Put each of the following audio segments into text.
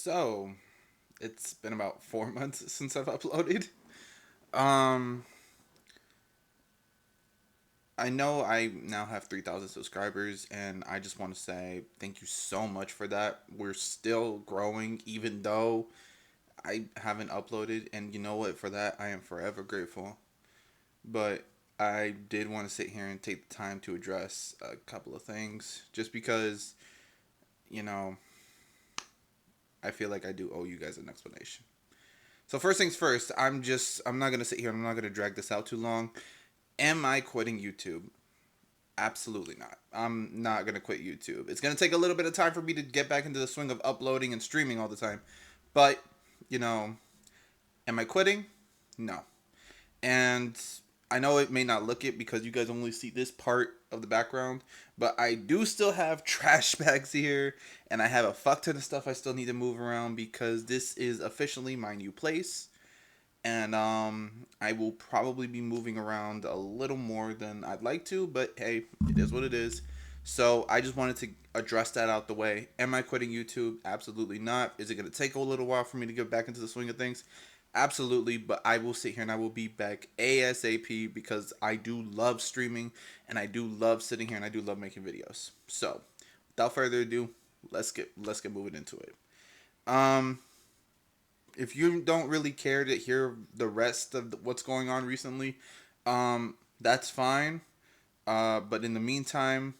So, it's been about 4 months since I've uploaded. Um, I know I now have 3,000 subscribers, and I just want to say thank you so much for that. We're still growing, even though I haven't uploaded, and you know what? For that, I am forever grateful. But I did want to sit here and take the time to address a couple of things, just because, you know, I feel like I do owe you guys an explanation. So first things first, I'm not gonna sit here. I'm not gonna drag this out too long. Am I quitting YouTube? Absolutely not. I'm not gonna quit YouTube. It's gonna take a little bit of time for me to get back into the swing of uploading and streaming all the time. But you know, am I quitting? No. And I know it may not look it because you guys only see this part of the background, but I do still have trash bags here, and I have a fuck ton of stuff I still need to move around because this is officially my new place. And I will probably be moving around a little more than I'd like to, but hey, it is what it is. So I just wanted to address that out the way. Am I quitting YouTube? Absolutely not. Is it going to take a little while for me to get back into the swing of things? Absolutely, but I will sit here and I will be back ASAP because I do love streaming and I do love sitting here and I do love making videos. So, without further ado, let's get moving into it. Um, if you don't really care to hear the rest of what's going on recently, that's fine. But in the meantime,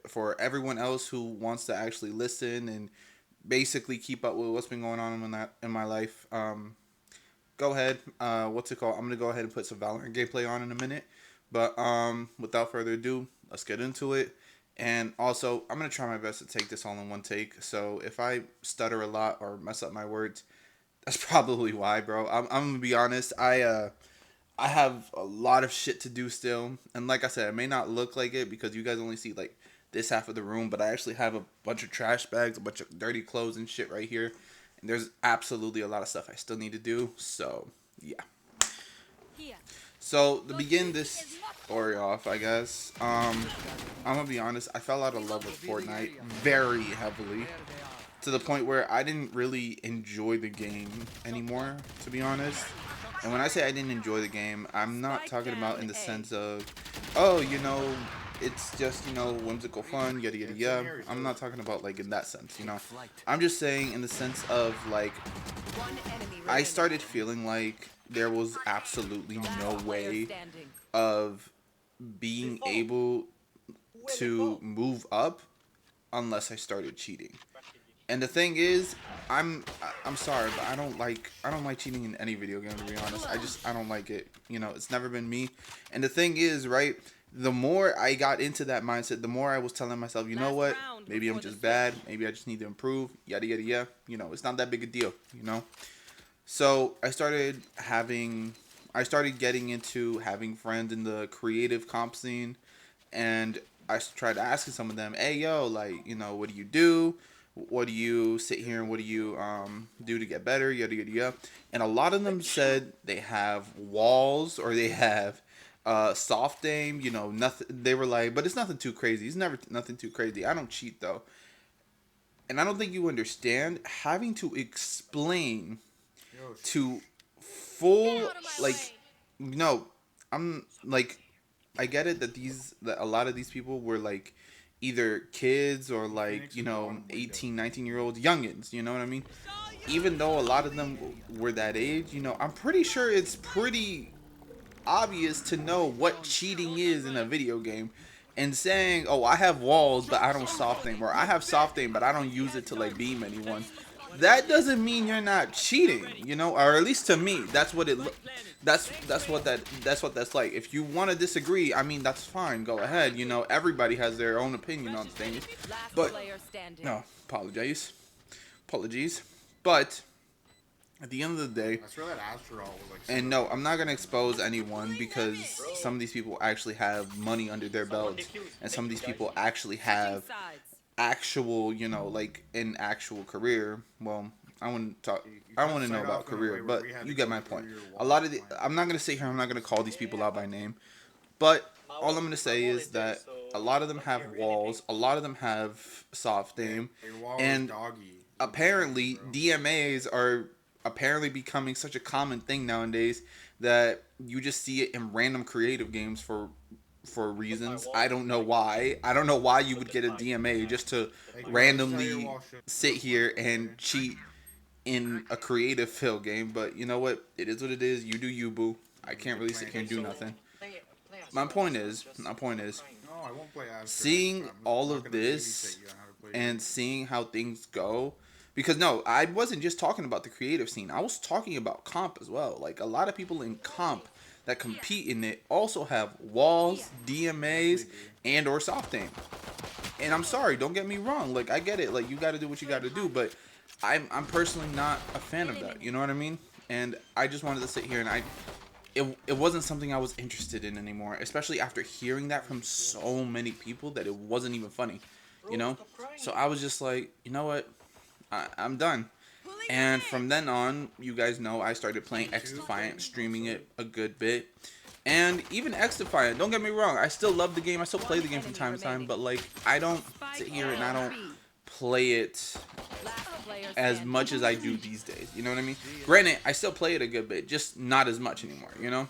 for everyone else who wants to actually listen and basically keep up with what's been going on in my life, go ahead. What's it called? I'm gonna go ahead and put some Valorant gameplay on in a minute. But without further ado, let's get into it. And also, I'm gonna try my best to take this all in one take. So if I stutter a lot or mess up my words, that's probably why, bro. I'm gonna be honest. I have a lot of shit to do still, and like I said, it may not look like it because you guys only see like this half of the room, but I actually have a bunch of trash bags, a bunch of dirty clothes and shit right here, and there's absolutely a lot of stuff I still need to do. So yeah. So to begin this story off, I guess, I'm gonna be honest. I fell out of love with Fortnite very heavily to the point where I didn't really enjoy the game anymore, to be honest. And when I say I didn't enjoy the game, I'm not talking about in the sense of, oh, it's just, whimsical fun, yada yada yada. I'm not talking about like in that sense. I'm just saying in the sense of like, I started feeling like there was absolutely no way of being able to move up unless I started cheating. And the thing is, I'm sorry, but I don't like cheating in any video game, to be honest. I don't like it. It's never been me. And the thing is, right, the more I got into that mindset, the more I was telling myself, you know what? Maybe I'm just bad. Maybe I just need to improve. Yada yada yada. It's not that big a deal. So I started getting into having friends in the creative comp scene, and I tried asking some of them, hey yo, like, what do you do? What do you sit here and what do you do to get better? Yada yada yada. And a lot of them said they have walls or they have soft aim. Nothing. They were like, but it's nothing too crazy. It's never nothing too crazy. I don't cheat though, and I don't think you understand having to explain to full like no. I'm like, I get it that a lot of these people were like either kids or like 18, 19 year old youngins, you know what I mean? Even though a lot of them were that age, I'm pretty sure it's pretty obvious to know what cheating is in a video game. And saying, oh, I have walls but I don't soft aim, or I have soft aim but I don't use it to like beam anyone, that doesn't mean you're not cheating, or at least to me, that's what it that's what that's like. If you want to disagree, I mean, that's fine, go ahead. Everybody has their own opinion on things, but no, apologies, but at the end of the day, I swear that Astral was like. and no, I'm not gonna expose anyone because some of these people actually have money under their belts, and some of these people actually have actual, like an actual career. Well, I want to talk. I want to know about career, but you get my point. A lot of I'm not gonna sit here. I'm not gonna call these people out by name, but all I'm gonna say is that a lot of them have walls. A lot of them have soft aim, Your wall is and doggy. apparently DMAs are apparently becoming such a common thing nowadays that you just see it in random creative games for reasons. I don't know why. I don't know why you would get a DMA just to Hey, girl, this is how you're randomly washing. sit here and cheat in a creative fill game. But you know what? It is what it is. You do you, boo. I can't really sit here and do nothing. My point is, No, I won't play abstract. seeing I'm all not of gonna this babysit you on how to play and video seeing how things go, because no, I wasn't just talking about the creative scene. I was talking about comp as well. Like a lot of people in comp that compete in it also have walls, games. DMAs, They do. and or soft aim. And I'm sorry, don't get me wrong. Like I get it. Like you got to do what you got to do, but I'm personally not a fan of that. You know what I mean? And I just wanted to sit here and it wasn't something I was interested in anymore, especially after hearing that from so many people that it wasn't even funny, you know? So I was just like, you know what? I'm done. And from then on, you guys know I started playing X Defiant, streaming it a good bit. And even X Defiant, don't get me wrong, I still love the game, I still play the game from time to time, but like, I don't sit here and I don't play it as much as I do these days. You know what I mean? Granted, I still play it a good bit, just not as much anymore, you know?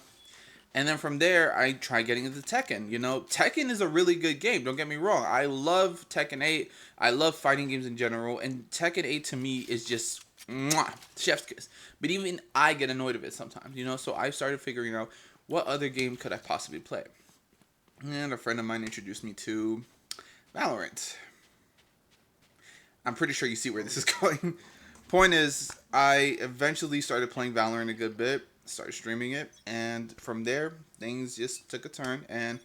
And then from there, I try getting into Tekken. You know, Tekken is a really good game. Don't get me wrong. I love Tekken 8. I love fighting games in general. And Tekken 8 to me is just mwah, chef's kiss. But even I get annoyed of it sometimes, you know? So I started figuring out what other game could I possibly play. And a friend of mine introduced me to Valorant. I'm pretty sure you see where this is going. Point is, I eventually started playing Valorant a good bit, started streaming it, and from there, things just took a turn, and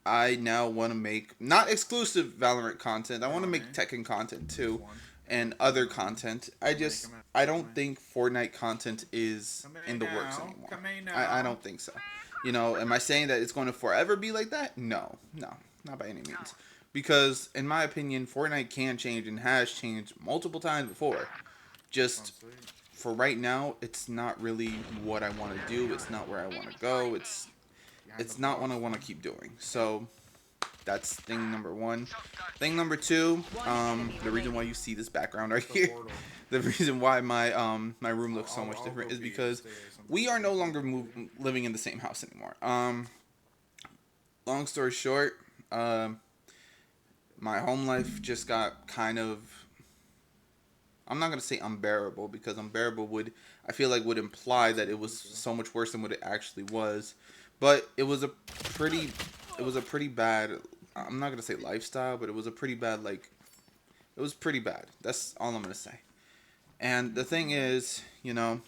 I now want to make, not exclusive Valorant content, I want to make Tekken content too, and other content. I don't think Fortnite content is in the works anymore. I don't think so. You know, am I saying that it's going to forever be like that? No, not by any means. Because, in my opinion, Fortnite can change and has changed multiple times before. Just for right now, it's not really what I want to do. It's not where I want to go. It's not what I want to keep doing. So that's thing number one. Thing number two, the reason why you see this background right here, the reason why my room looks so much different is because we are no longer living in the same house anymore. Long story short, my home life just got kind of, I'm not gonna say unbearable, because unbearable would, I feel like, would imply that it was so much worse than what it actually was. But it was a pretty bad, I'm not gonna say lifestyle, but it was a pretty bad, like, it was pretty bad. That's all I'm gonna say. And the thing is, you know,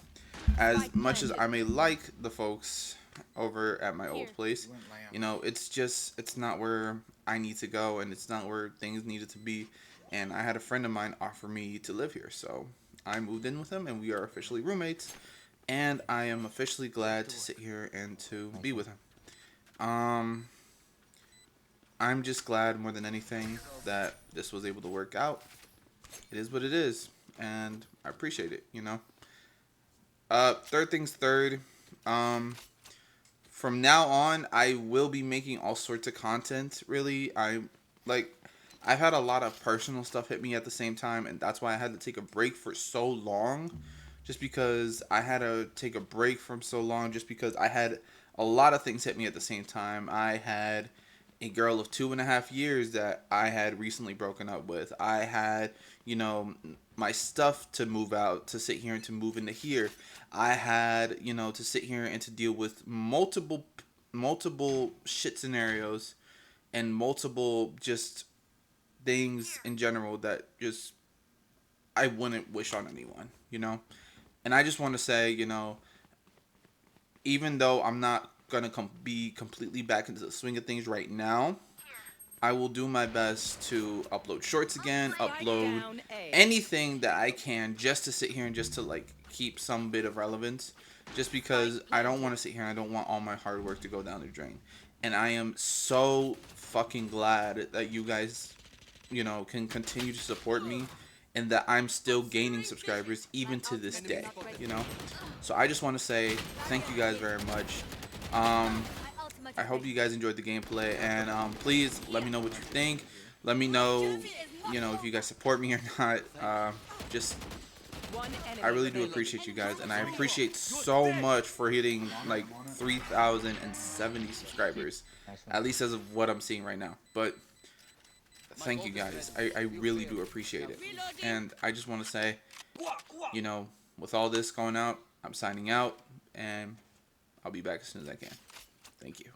as much as I may like the folks over at my old place, you know, it's not where I need to go, and it's not where things needed to be. And I had a friend of mine offer me to live here, so I moved in with him, and we are officially roommates. And I am officially glad to sit here and to be with him. Um, I'm just glad more than anything that this was able to work out. It is what it is, and I appreciate it, you know. Third things third. From now on, I will be making all sorts of content. Really, like, I've had a lot of personal stuff hit me at the same time, and that's why I had to take a break for so long. Just because I had to take a break from so long, just because I had a lot of things hit me at the same time. I had a girl of 2.5 years that I had recently broken up with. I had, you know, my stuff to move out, to sit here and to move into here. I had, you know, to sit here and to deal with multiple shit scenarios and multiple just things in general that just I wouldn't wish on anyone, you know? And I just want to say, you know, even though I'm not going to be completely back into the swing of things right now, I will do my best to upload shorts again, upload anything that I can, just to sit here and just to, like, keep some bit of relevance. Just because I don't want to sit here and I don't want all my hard work to go down the drain. And I am so fucking glad that you guys, you know, can continue to support me, and that I'm still gaining subscribers even to this day, you know. So I just want to say thank you guys very much. I hope you guys enjoyed the gameplay, and please let me know what you think. Let me know you know, if you guys support me or not. Just I really do appreciate you guys, and I appreciate so much for hitting like 3,070 subscribers, at least as of what I'm seeing right now. But thank you guys. I really do appreciate it. And I just want to say, you know, with all this going out, I'm signing out, and I'll be back as soon as I can. Thank you.